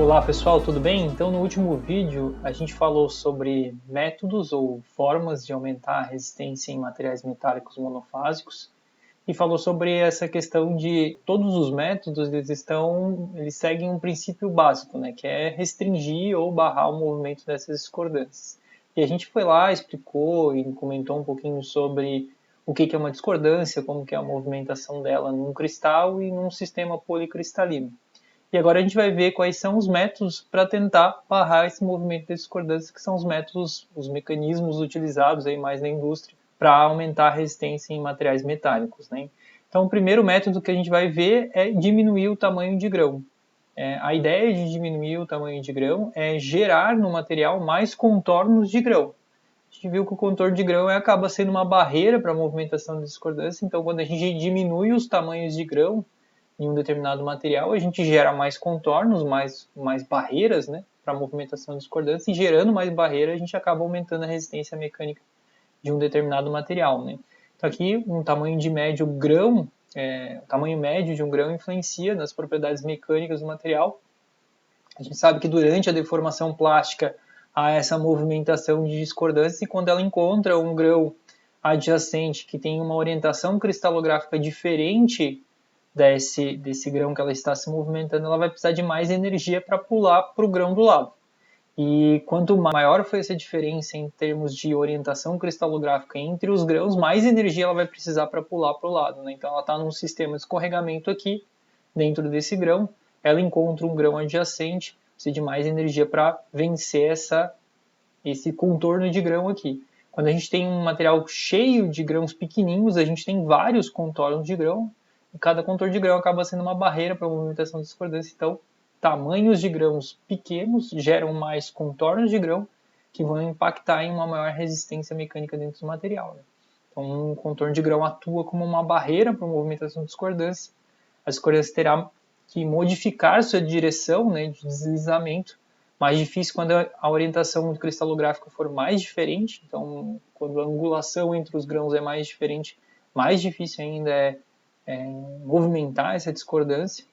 Olá pessoal, tudo bem? Então no último vídeo a gente falou sobre métodos ou formas de aumentar a resistência em materiais metálicos monofásicos e falou sobre essa questão de todos os métodos eles seguem um princípio básico, né, que é restringir ou barrar o movimento dessas discordâncias. E a gente foi lá, explicou e comentou um pouquinho sobre o que é uma discordância, como que é a movimentação dela num cristal e num sistema policristalino. E agora a gente vai ver quais são os métodos para tentar barrar esse movimento de discordância, que são os métodos, os mecanismos utilizados aí mais na indústria para aumentar a resistência em materiais metálicos, né? Então, o primeiro método que a gente vai ver é diminuir o tamanho de grão. A ideia de diminuir o tamanho de grão é gerar no material mais contornos de grão. A gente viu que o contorno de grão acaba sendo uma barreira para a movimentação de discordância, então quando a gente diminui os tamanhos de grão, em um determinado material, a gente gera mais contornos, mais barreiras, né, para a movimentação de discordância, e gerando mais barreira, a gente acaba aumentando a resistência mecânica de um determinado material. Né. Então aqui, um tamanho de médio grão, o tamanho médio de um grão influencia nas propriedades mecânicas do material. A gente sabe que durante a deformação plástica há essa movimentação de discordância, e quando ela encontra um grão adjacente que tem uma orientação cristalográfica diferente desse grão que ela está se movimentando, ela vai precisar de mais energia para pular para o grão do lado. E quanto maior for essa diferença em termos de orientação cristalográfica entre os grãos, mais energia ela vai precisar para pular para o lado. Né? Então ela está num sistema de escorregamento aqui, dentro desse grão, ela encontra um grão adjacente, precisa de mais energia para vencer esse contorno de grão aqui. Quando a gente tem um material cheio de grãos pequenininhos, a gente tem vários contornos de grão, e cada contorno de grão acaba sendo uma barreira para a movimentação de discordância. Então, tamanhos de grãos pequenos geram mais contornos de grão que vão impactar em uma maior resistência mecânica dentro do material. Né? Então, um contorno de grão atua como uma barreira para a movimentação de discordância. A discordância terá que modificar sua direção, né, de deslizamento. Mais difícil quando a orientação cristalográfica for mais diferente. Então, quando a angulação entre os grãos é mais diferente, mais difícil ainda movimentar essa discordância.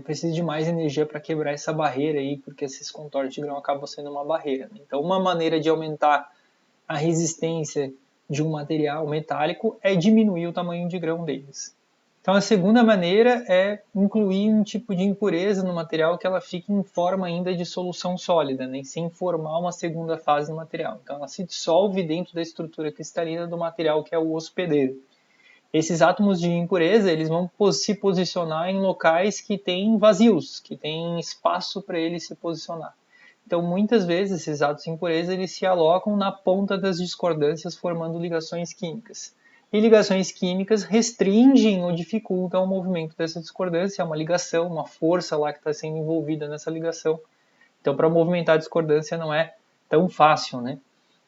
Precisa de mais energia para quebrar essa barreira aí, porque esses contornos de grão acabam sendo uma barreira. Né? Então, uma maneira de aumentar a resistência de um material metálico é diminuir o tamanho de grão deles. Então, a segunda maneira é incluir um tipo de impureza no material que ela fique em forma ainda de solução sólida, né, sem formar uma segunda fase no material. Então, ela se dissolve dentro da estrutura cristalina do material que é o hospedeiro. Esses átomos de impureza eles vão se posicionar em locais que têm vazios, que têm espaço para eles se posicionar. Então, muitas vezes, esses átomos de impureza eles se alocam na ponta das discordâncias, formando ligações químicas. E ligações químicas restringem ou dificultam o movimento dessa discordância, é uma ligação, uma força lá que está sendo envolvida nessa ligação. Então, para movimentar a discordância não é tão fácil, né?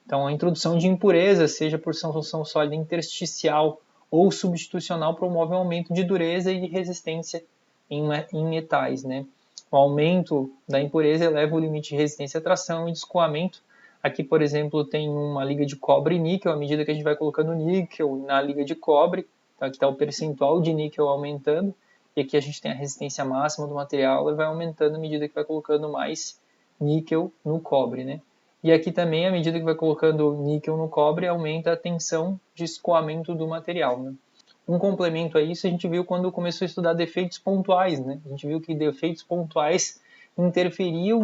Então, a introdução de impurezas, seja por solução sólida intersticial ou substitucional, promove um aumento de dureza e de resistência em metais, né? O aumento da impureza eleva o limite de resistência à tração e de escoamento. Aqui, por exemplo, tem uma liga de cobre e níquel. À medida que a gente vai colocando níquel na liga de cobre, tá? Aqui está o percentual de níquel aumentando. E aqui a gente tem a resistência máxima do material e vai aumentando à medida que vai colocando mais níquel no cobre, né? E aqui também, à medida que vai colocando níquel no cobre, aumenta a tensão de escoamento do material. Né? Um complemento a isso, a gente viu quando começou a estudar defeitos pontuais. Né? A gente viu que defeitos pontuais interferiam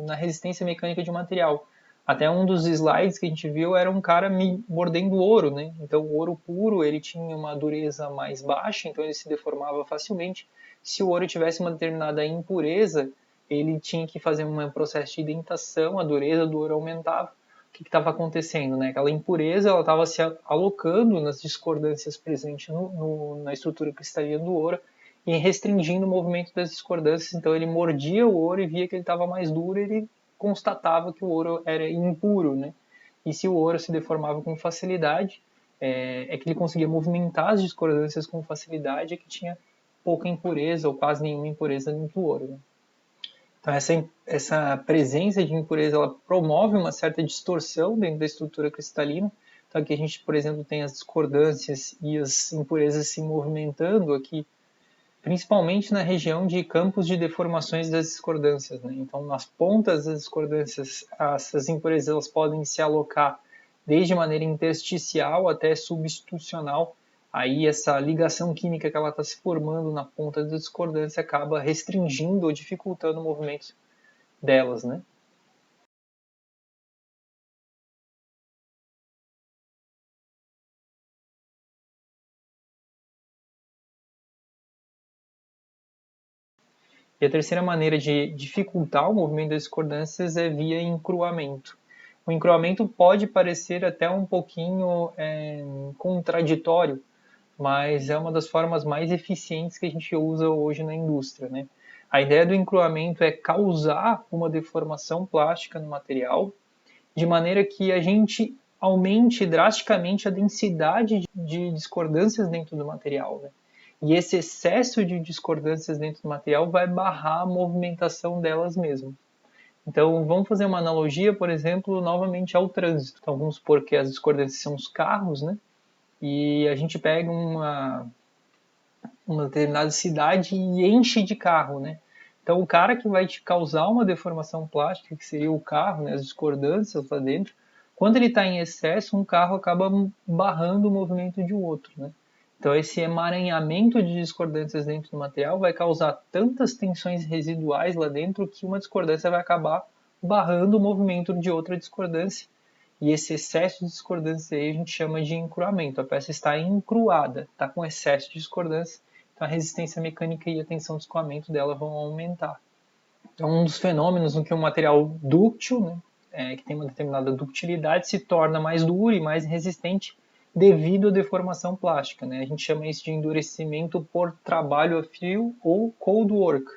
na resistência mecânica de um material. Até um dos slides que a gente viu era um cara mordendo ouro. Né? Então, o ouro puro ele tinha uma dureza mais baixa, então ele se deformava facilmente. Se o ouro tivesse uma determinada impureza, ele tinha que fazer um processo de indentação, a dureza do ouro aumentava. O que estava acontecendo? Né? Aquela impureza estava se alocando nas discordâncias presentes na estrutura cristalina do ouro e restringindo o movimento das discordâncias. Então ele mordia o ouro e via que ele estava mais duro, e ele constatava que o ouro era impuro. Né? E se o ouro se deformava com facilidade, que ele conseguia movimentar as discordâncias com facilidade, que tinha pouca impureza ou quase nenhuma impureza dentro do ouro. Né? Então, essa presença de impureza ela promove uma certa distorção dentro da estrutura cristalina. Então, aqui a gente, por exemplo, tem as discordâncias e as impurezas se movimentando aqui principalmente na região de campos de deformações das discordâncias, né? Então, nas pontas das discordâncias, essas impurezas elas podem se alocar desde maneira intersticial até substitucional. Aí essa ligação química que ela está se formando na ponta da discordância acaba restringindo ou dificultando o movimento delas, né? E a terceira maneira de dificultar o movimento das discordâncias é via encruamento. O encruamento pode parecer até um pouquinho contraditório, mas é uma das formas mais eficientes que a gente usa hoje na indústria, né? A ideia do encruamento é causar uma deformação plástica no material, de maneira que a gente aumente drasticamente a densidade de discordâncias dentro do material, né? E esse excesso de discordâncias dentro do material vai barrar a movimentação delas mesmas. Então, vamos fazer uma analogia, por exemplo, novamente ao trânsito. Então, vamos supor que as discordâncias são os carros, né? E a gente pega uma determinada cidade e enche de carro, né? Então, o cara que vai te causar uma deformação plástica, que seria o carro, né, as discordâncias lá dentro, quando ele está em excesso, um carro acaba barrando o movimento de outro, né? Então, esse emaranhamento de discordâncias dentro do material vai causar tantas tensões residuais lá dentro que uma discordância vai acabar barrando o movimento de outra discordância. E esse excesso de discordância aí a gente chama de encruamento. A peça está encruada, está com excesso de discordância, então a resistência mecânica e a tensão de escoamento dela vão aumentar. Então, um dos fenômenos no que um material dúctil, né, que tem uma determinada ductilidade, se torna mais duro e mais resistente devido à deformação plástica. Né? A gente chama isso de endurecimento por trabalho a fio ou cold work.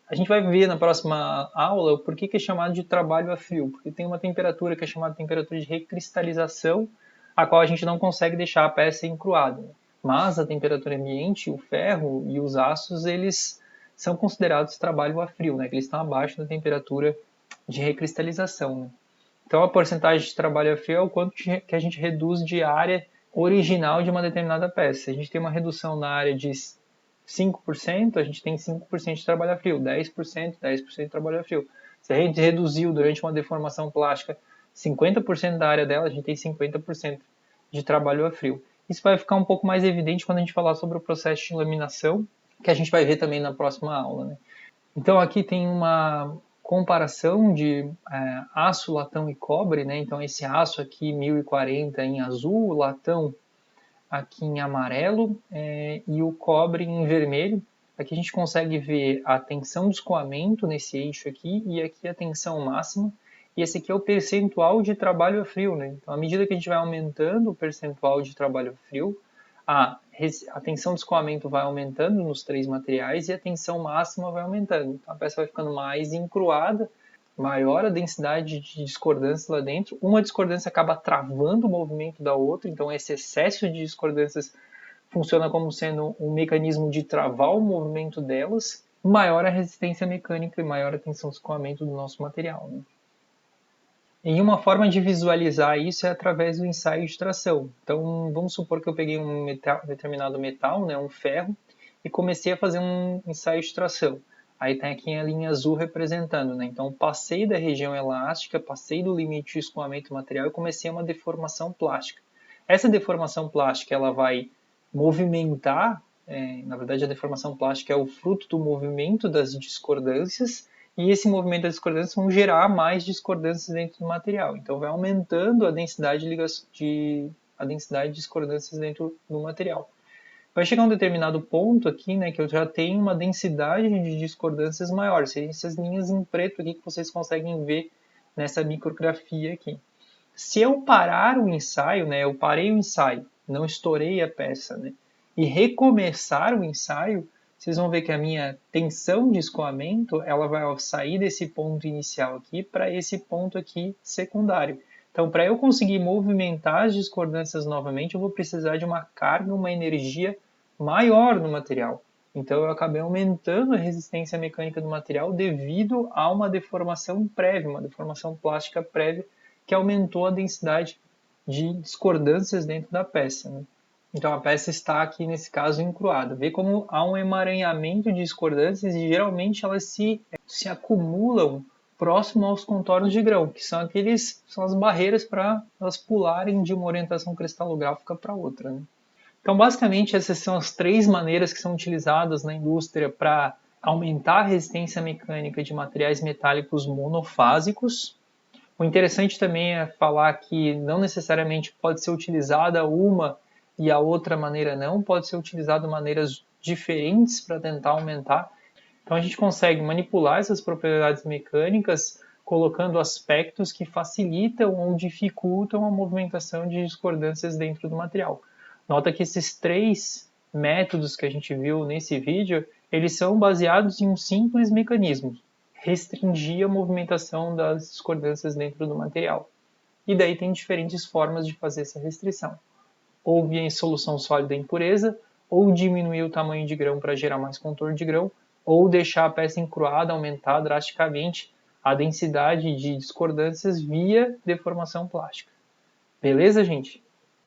A gente vai ver na próxima aula o porquê que é chamado de trabalho a frio, porque tem uma temperatura que é chamada de temperatura de recristalização, a qual a gente não consegue deixar a peça encruada. Mas a temperatura ambiente, o ferro e os aços, eles são considerados trabalho a frio, né? Que eles estão abaixo da temperatura de recristalização. Né? Então a porcentagem de trabalho a frio é o quanto que a gente reduz de área original de uma determinada peça. Se a gente tem uma redução na área de 5%, a gente tem 5% de trabalho a frio, 10%, 10% de trabalho a frio. Se a gente reduziu durante uma deformação plástica 50% da área dela, a gente tem 50% de trabalho a frio. Isso vai ficar um pouco mais evidente quando a gente falar sobre o processo de laminação, que a gente vai ver também na próxima aula. Né? Então aqui tem uma comparação de aço, latão e cobre. Né? Então esse aço aqui 1040 em azul, o latão aqui em amarelo e o cobre em vermelho. Aqui a gente consegue ver a tensão de escoamento nesse eixo aqui e aqui a tensão máxima. E esse aqui é o percentual de trabalho a frio. Né? Então, à medida que a gente vai aumentando o percentual de trabalho a frio, a tensão de escoamento vai aumentando nos três materiais e a tensão máxima vai aumentando. Então, a peça vai ficando mais encruada, maior a densidade de discordâncias lá dentro. Uma discordância acaba travando o movimento da outra, então esse excesso de discordâncias funciona como sendo um mecanismo de travar o movimento delas, maior a resistência mecânica e maior a tensão de escoamento do nosso material. Né? E uma forma de visualizar isso é através do ensaio de tração. Então, vamos supor que eu peguei um determinado metal, né, um ferro, e comecei a fazer um ensaio de tração. Aí tem aqui a linha azul representando, né? Então, passei da região elástica, passei do limite de escoamento do material e comecei uma deformação plástica. Essa deformação plástica ela vai movimentar, na verdade a deformação plástica é o fruto do movimento das discordâncias, e esse movimento das discordâncias vão gerar mais discordâncias dentro do material. Então vai aumentando a densidade de discordâncias dentro do material. Vai chegar um determinado ponto aqui, né, que eu já tenho uma densidade de discordâncias maior. Seriam essas linhas em preto aqui que vocês conseguem ver nessa micrografia aqui. Se eu parar o ensaio, né, eu parei o ensaio, não estourei a peça, né, e recomeçar o ensaio, vocês vão ver que a minha tensão de escoamento ela vai sair desse ponto inicial aqui para esse ponto aqui secundário. Então, para eu conseguir movimentar as discordâncias novamente, eu vou precisar de uma carga, uma energia maior no material. Então, eu acabei aumentando a resistência mecânica do material devido a uma deformação prévia, uma deformação plástica prévia, que aumentou a densidade de discordâncias dentro da peça. Né? Então a peça está aqui, nesse caso, encruada. Vê como há um emaranhamento de discordâncias e geralmente elas se acumulam próximo aos contornos de grão, que são são as barreiras para elas pularem de uma orientação cristalográfica para outra. Né? Então, basicamente, essas são as três maneiras que são utilizadas na indústria para aumentar a resistência mecânica de materiais metálicos monofásicos. O interessante também é falar que não necessariamente pode ser utilizada uma e a outra maneira não, pode ser utilizada maneiras diferentes para tentar aumentar. Então a gente consegue manipular essas propriedades mecânicas colocando aspectos que facilitam ou dificultam a movimentação de discordâncias dentro do material. Nota que esses três métodos que a gente viu nesse vídeo, eles são baseados em um simples mecanismo, restringir a movimentação das discordâncias dentro do material. E daí tem diferentes formas de fazer essa restrição. Ou via solução sólida em pureza, ou diminuir o tamanho de grão para gerar mais contorno de grão, ou deixar a peça encruada, aumentar drasticamente a densidade de discordâncias via deformação plástica. Beleza, gente?